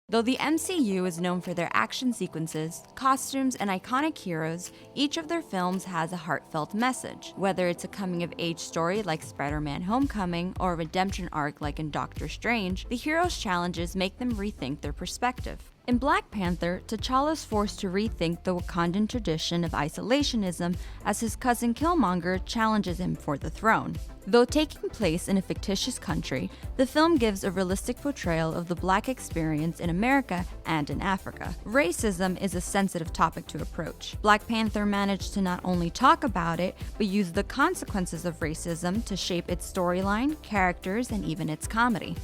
Though the MCU is known for their action sequences, costumes, and iconic heroes, each of their films has a heartfelt message. Whether it's a coming-of-age story like Spider-Man: Homecoming or a redemption arc like in Doctor Strange, the hero's challenges make them rethink their perspective. In Black Panther, T'Challa's forced to rethink the Wakandan tradition of isolationism as his cousin Killmonger challenges him for the throne. Though taking place in a fictitious country, the film gives a realistic portrayal of the Black experience in America and in Africa. Racism is a sensitive topic to approach. Black Panther managed to not only talk about it, but use the consequences of racism to shape its storyline, characters, and even its comedy.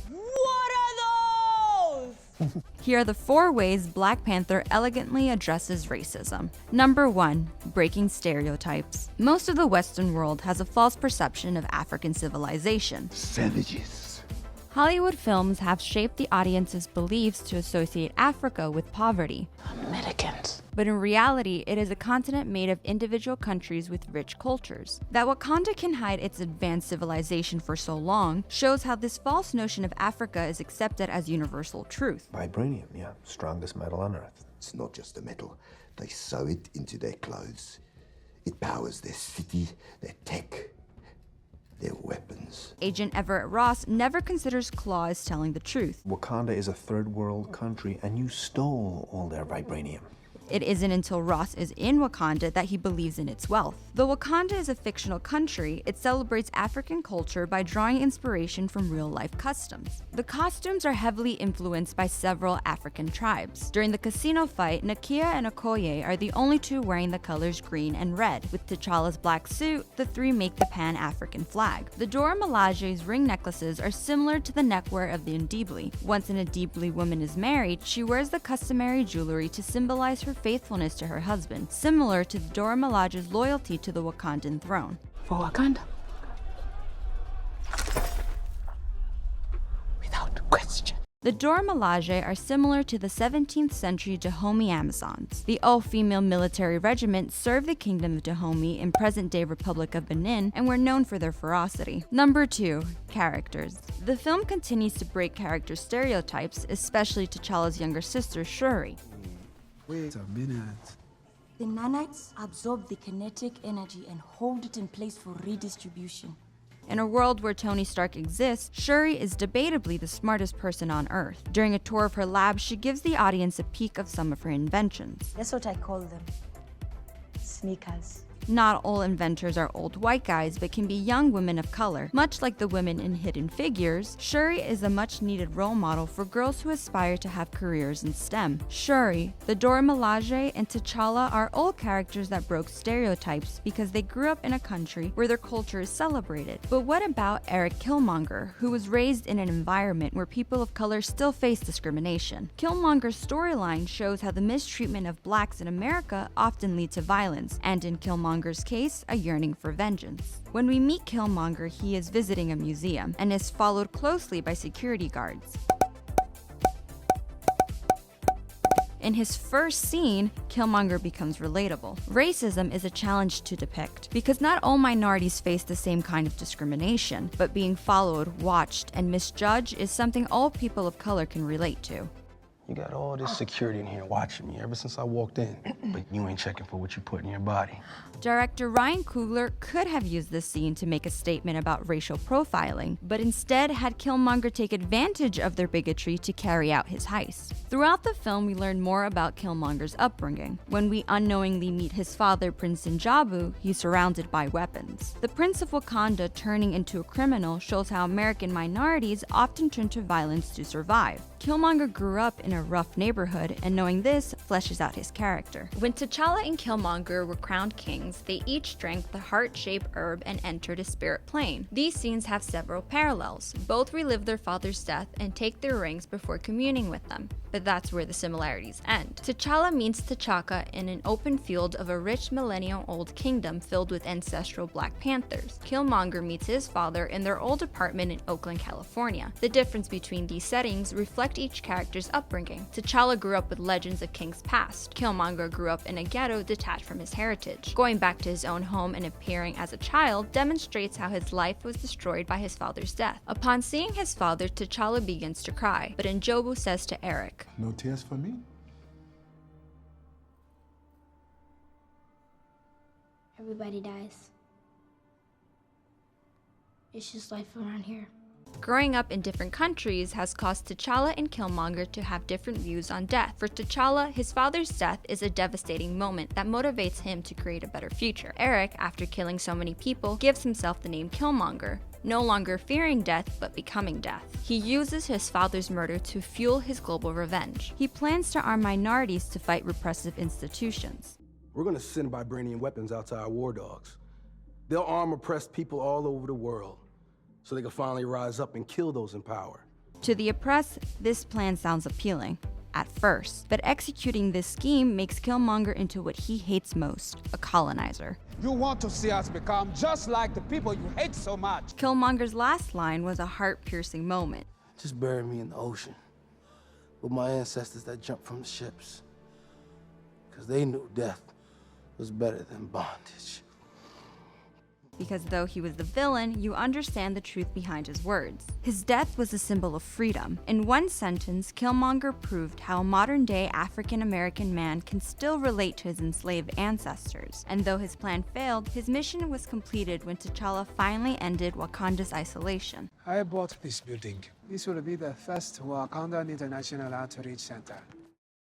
Here are the 4 ways Black Panther elegantly addresses racism. Number 1. Breaking stereotypes. Most of the Western world has a false perception of African civilization. Savages. Hollywood films have shaped the audience's beliefs to associate Africa with poverty. Americans. But in reality, it is a continent made of individual countries with rich cultures. That Wakanda can hide its advanced civilization for so long shows how this false notion of Africa is accepted as universal truth. Vibranium, yeah, strongest metal on Earth. It's not just a metal. They sew it into their clothes. It powers their city, their tech, their weapons. Agent Everett Ross never considers Claw as telling the truth. Wakanda is a third world country, and you stole all their vibranium. It isn't until Ross is in Wakanda that he believes in its wealth. Though Wakanda is a fictional country, it celebrates African culture by drawing inspiration from real-life customs. The costumes are heavily influenced by several African tribes. During the casino fight, Nakia and Okoye are the only 2 wearing the colors green and red. With T'Challa's black suit, the 3 make the Pan-African flag. The Dora Milaje's ring necklaces are similar to the neckwear of the Ndibli. Once an Ndibli woman is married, she wears the customary jewelry to symbolize her faithfulness to her husband, similar to Dora Milaje's loyalty to the Wakandan throne. For Wakanda. Without question. The Dora Milaje are similar to the 17th century Dahomey Amazons. The all-female military regiment served the kingdom of Dahomey in present-day Republic of Benin and were known for their ferocity. Number 2. Characters. The film continues to break character stereotypes, especially T'Challa's younger sister, Cherie. Wait a minute. The nanites absorb the kinetic energy and hold it in place for redistribution. In a world where Tony Stark exists, Cherie is debatably the smartest person on Earth. During a tour of her lab, she gives the audience a peek of some of her inventions. That's what I call them. Sneakers. Not all inventors are old white guys, but can be young women of color. Much like the women in Hidden Figures, Cherie is a much-needed role model for girls who aspire to have careers in STEM. Cherie, the Dora Milaje, and T'Challa are all characters that broke stereotypes because they grew up in a country where their culture is celebrated. But what about Eric Killmonger, who was raised in an environment where people of color still face discrimination? Killmonger's storyline shows how the mistreatment of blacks in America often lead to violence, and in Killmonger's case, a yearning for vengeance. When we meet Killmonger, he is visiting a museum and is followed closely by security guards. In his first scene, Killmonger becomes relatable. Racism is a challenge to depict, because not all minorities face the same kind of discrimination, but being followed, watched, and misjudged is something all people of color can relate to. You got all this security in here watching me ever since I walked in, but you ain't checking for what you put in your body. Director Ryan Coogler could have used this scene to make a statement about racial profiling, but instead had Killmonger take advantage of their bigotry to carry out his heist. Throughout the film, we learn more about Killmonger's upbringing. When we unknowingly meet his father, Prince N'Jabu, he's surrounded by weapons. The Prince of Wakanda turning into a criminal shows how American minorities often turn to violence to survive. Killmonger grew up in a rough neighborhood, and knowing this fleshes out his character. When T'Challa and Killmonger were crowned kings, they each drank the heart-shaped herb and entered a spirit plane. These scenes have several parallels. Both relive their father's death and take their rings before communing with them. But that's where the similarities end. T'Challa meets T'Chaka in an open field of a rich millennial-old kingdom filled with ancestral Black Panthers. Killmonger meets his father in their old apartment in Oakland, California. The difference between these settings reflect each character's upbringing. T'Challa grew up with legends of kings past. Killmonger grew grew up in a ghetto detached from his heritage. Going back to his own home and appearing as a child demonstrates how his life was destroyed by his father's death. Upon seeing his father, T'Challa begins to cry, but Njobu says to Eric, No tears for me? Everybody dies. It's just life around here. growing up in different countries has caused T'Challa and Killmonger to have different views on death. For T'Challa, his father's death is a devastating moment that motivates him to create a better future. Eric, after killing so many people, gives himself the name Killmonger, no longer fearing death but becoming death. He uses his father's murder to fuel his global revenge. He plans to arm minorities to fight repressive institutions. We're gonna send vibranium weapons out to our war dogs. They'll arm oppressed people all over the world so they can finally rise up and kill those in power. To the oppressed, this plan sounds appealing at first, but executing this scheme makes Killmonger into what he hates most, a colonizer. You want to see us become just like the people you hate so much. Killmonger's last line was a heart-piercing moment. Just bury me in the ocean with my ancestors that jumped from the ships, because they knew death was better than bondage. Because though he was the villain, you understand the truth behind his words. His death was a symbol of freedom. In one sentence, Killmonger proved how a modern-day African-American man can still relate to his enslaved ancestors. And though his plan failed, his mission was completed when T'Challa finally ended Wakanda's isolation. I bought this building. This will be the first Wakanda International Outreach Center.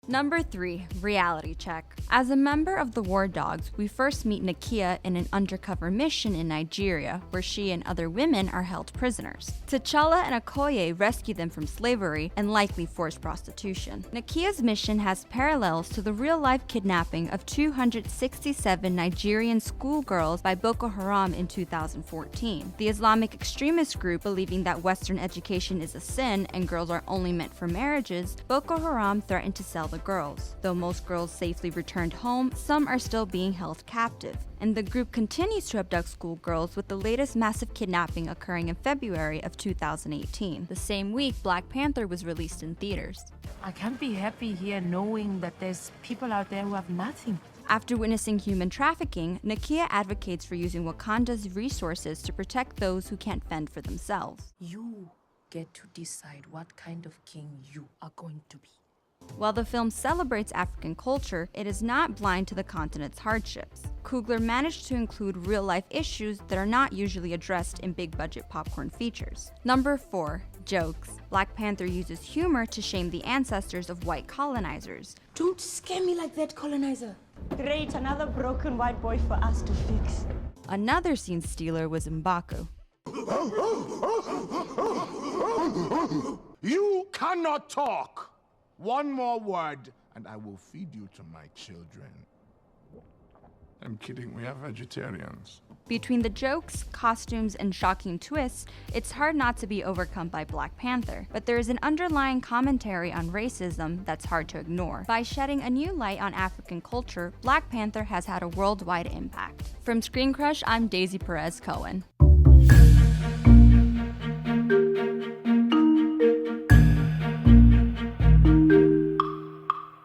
Number 3, reality check. As a member of the War Dogs, we first meet Nakia in an undercover mission in Nigeria, where she and other women are held prisoners. T'Challa and Okoye rescue them from slavery and likely forced prostitution. Nakia's mission has parallels to the real-life kidnapping of 267 Nigerian schoolgirls by Boko Haram in 2014. The Islamic extremist group, believing that Western education is a sin and girls are only meant for marriages, Boko Haram threatened to sell the girls. Though most girls safely returned home, some are still being held captive. And the group continues to abduct schoolgirls, with the latest massive kidnapping occurring in February of 2018. The same week, Black Panther was released in theaters. I can't be happy here knowing that there's people out there who have nothing. After witnessing human trafficking, Nakia advocates for using Wakanda's resources to protect those who can't fend for themselves. You get to decide what kind of king you are going to be. While the film celebrates African culture, it is not blind to the continent's hardships. Coogler managed to include real-life issues that are not usually addressed in big-budget popcorn features. Number 4, jokes. Black Panther uses humor to shame the ancestors of white colonizers. Don't scare me like that, colonizer. Great, another broken white boy for us to fix. Another scene stealer was M'Baku. You cannot talk. One more word, and I will feed you to my children. I'm kidding, we are vegetarians. Between the jokes, costumes, and shocking twists, it's hard not to be overcome by Black Panther. But there is an underlying commentary on racism that's hard to ignore. By shedding a new light on African culture, Black Panther has had a worldwide impact. From Screen Crush, I'm Daisy Cohen-Perez.